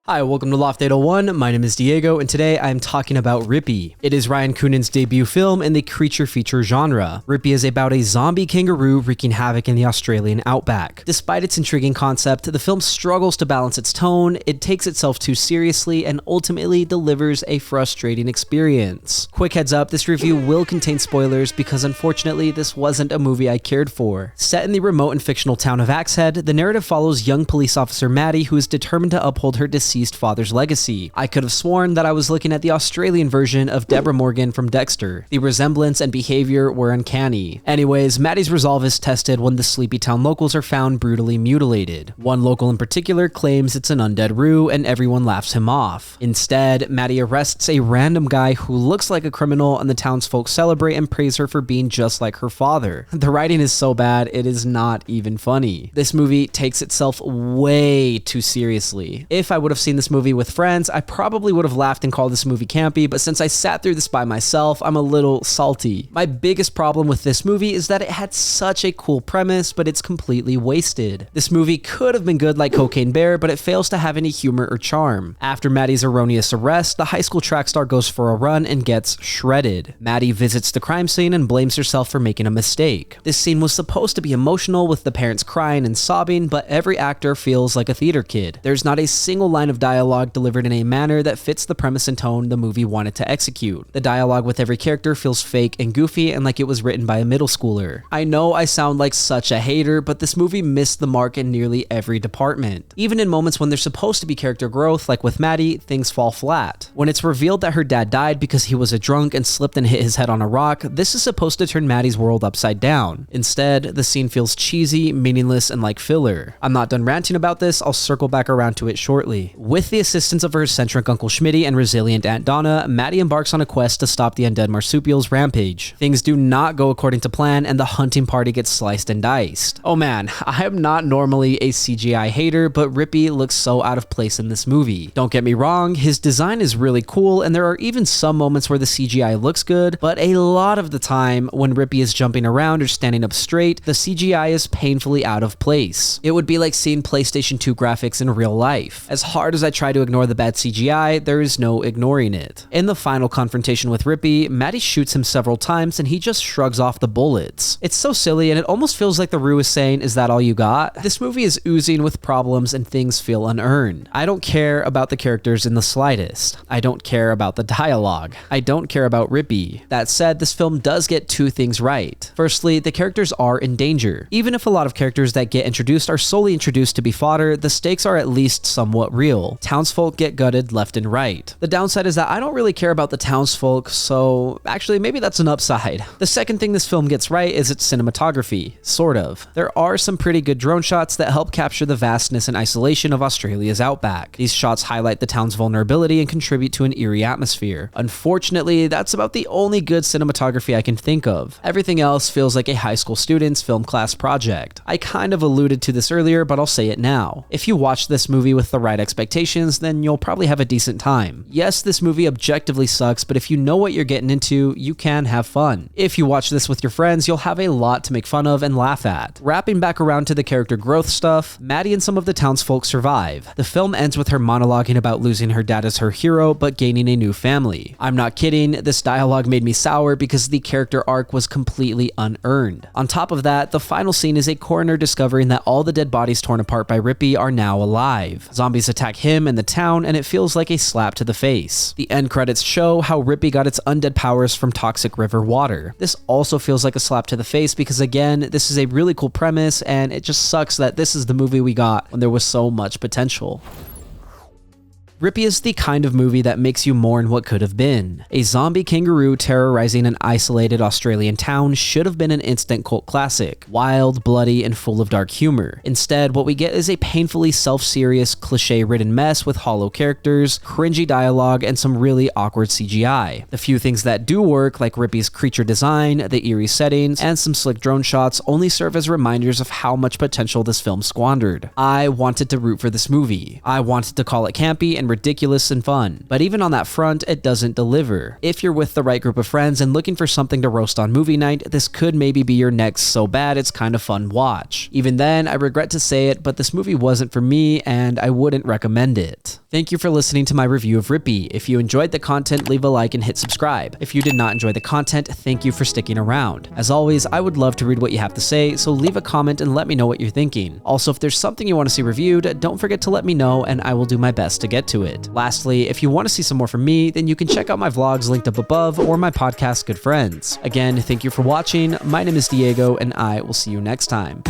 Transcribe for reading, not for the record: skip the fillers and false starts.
Hi, welcome to Loft 801. My name is Diego, and today I'm talking about Rippy. It is Ryan Coonan's debut film in the creature feature genre. Rippy is about a zombie kangaroo wreaking havoc in the Australian outback. Despite its intriguing concept, the film struggles to balance its tone, it takes itself too seriously, and ultimately delivers a frustrating experience. Quick heads up, this review will contain spoilers because unfortunately this wasn't a movie I cared for. Set in the remote and fictional town of Axehead, the narrative follows young police officer Maddy, who is determined to uphold her deceased father's legacy. I could have sworn that I was looking at the Australian version of Deborah Morgan from Dexter. The resemblance and behavior were uncanny. Anyways, Maddy's resolve is tested when the sleepy town locals are found brutally mutilated. One local in particular claims it's an undead roo and everyone laughs him off. Instead, Maddy arrests a random guy who looks like a criminal and the townsfolk celebrate and praise her for being just like her father. The writing is so bad, it is not even funny. This movie takes itself way too seriously. If I would have seen this movie with friends, I probably would have laughed and called this movie campy, but since I sat through this by myself, I'm a little salty. My biggest problem with this movie is that it had such a cool premise, but it's completely wasted. This movie could have been good like Cocaine Bear, but it fails to have any humor or charm. After Maddy's erroneous arrest, the high school track star goes for a run and gets shredded. Maddy visits the crime scene and blames herself for making a mistake. This scene was supposed to be emotional with the parents crying and sobbing, but every actor feels like a theater kid. There's not a single line of dialogue delivered in a manner that fits the premise and tone the movie wanted to execute. The dialogue with every character feels fake and goofy and like it was written by a middle schooler. I know I sound like such a hater, but this movie missed the mark in nearly every department. Even in moments when there's supposed to be character growth, like with Maddy, things fall flat. When it's revealed that her dad died because he was a drunk and slipped and hit his head on a rock, this is supposed to turn Maddy's world upside down. Instead, the scene feels cheesy, meaningless, and like filler. I'm not done ranting about this, I'll circle back around to it shortly. With the assistance of her eccentric Uncle Schmitty and resilient Aunt Donna, Maddy embarks on a quest to stop the undead marsupials' rampage. Things do not go according to plan, and the hunting party gets sliced and diced. Oh man, I am not normally a CGI hater, but Rippy looks so out of place in this movie. Don't get me wrong, his design is really cool, and there are even some moments where the CGI looks good, but a lot of the time, when Rippy is jumping around or standing up straight, the CGI is painfully out of place. It would be like seeing PlayStation 2 graphics in real life. As hard as I try to ignore the bad CGI, there is no ignoring it. In the final confrontation with Rippy, Maddy shoots him several times and he just shrugs off the bullets. It's so silly and it almost feels like the Roo is saying, "Is that all you got?" This movie is oozing with problems and things feel unearned. I don't care about the characters in the slightest. I don't care about the dialogue. I don't care about Rippy. That said, this film does get two things right. Firstly, the characters are in danger. Even if a lot of characters that get introduced are solely introduced to be fodder, the stakes are at least somewhat real. Townsfolk get gutted left and right. The downside is that I don't really care about the townsfolk, so actually maybe that's an upside. The second thing this film gets right is its cinematography, sort of. There are some pretty good drone shots that help capture the vastness and isolation of Australia's outback. These shots highlight the town's vulnerability and contribute to an eerie atmosphere. Unfortunately, that's about the only good cinematography I can think of. Everything else feels like a high school student's film class project. I kind of alluded to this earlier, but I'll say it now. If you watch this movie with the right expectations, then you'll probably have a decent time. Yes, this movie objectively sucks, but if you know what you're getting into, you can have fun. If you watch this with your friends, you'll have a lot to make fun of and laugh at. Wrapping back around to the character growth stuff, Maddy and some of the townsfolk survive. The film ends with her monologuing about losing her dad as her hero, but gaining a new family. I'm not kidding, this dialogue made me sour because the character arc was completely unearned. On top of that, the final scene is a coroner discovering that all the dead bodies torn apart by Rippy are now alive. Zombies attack him and the town, and it feels like a slap to the face. The end credits show how Rippy got its undead powers from toxic river water. This also feels like a slap to the face because again, this is a really cool premise and it just sucks that this is the movie we got when there was so much potential. Rippy is the kind of movie that makes you mourn what could have been. A zombie kangaroo terrorizing an isolated Australian town should have been an instant cult classic, wild, bloody, and full of dark humor. Instead, what we get is a painfully self-serious, cliche-ridden mess with hollow characters, cringy dialogue, and some really awkward CGI. The few things that do work, like Rippy's creature design, the eerie settings, and some slick drone shots, only serve as reminders of how much potential this film squandered. I wanted to root for this movie. I wanted to call it campy and ridiculous and fun. But even on that front, it doesn't deliver. If you're with the right group of friends and looking for something to roast on movie night, this could maybe be your next so bad it's kind of fun watch. Even then, I regret to say it, but this movie wasn't for me and I wouldn't recommend it. Thank you for listening to my review of Rippy. If you enjoyed the content, leave a like and hit subscribe. If you did not enjoy the content, thank you for sticking around. As always, I would love to read what you have to say, so leave a comment and let me know what you're thinking. Also, if there's something you want to see reviewed, don't forget to let me know and I will do my best to get to it. Lastly, if you want to see some more from me, then you can check out my vlogs linked up above or my podcast Good Friends. Again, thank you for watching. My name is Diego and I will see you next time.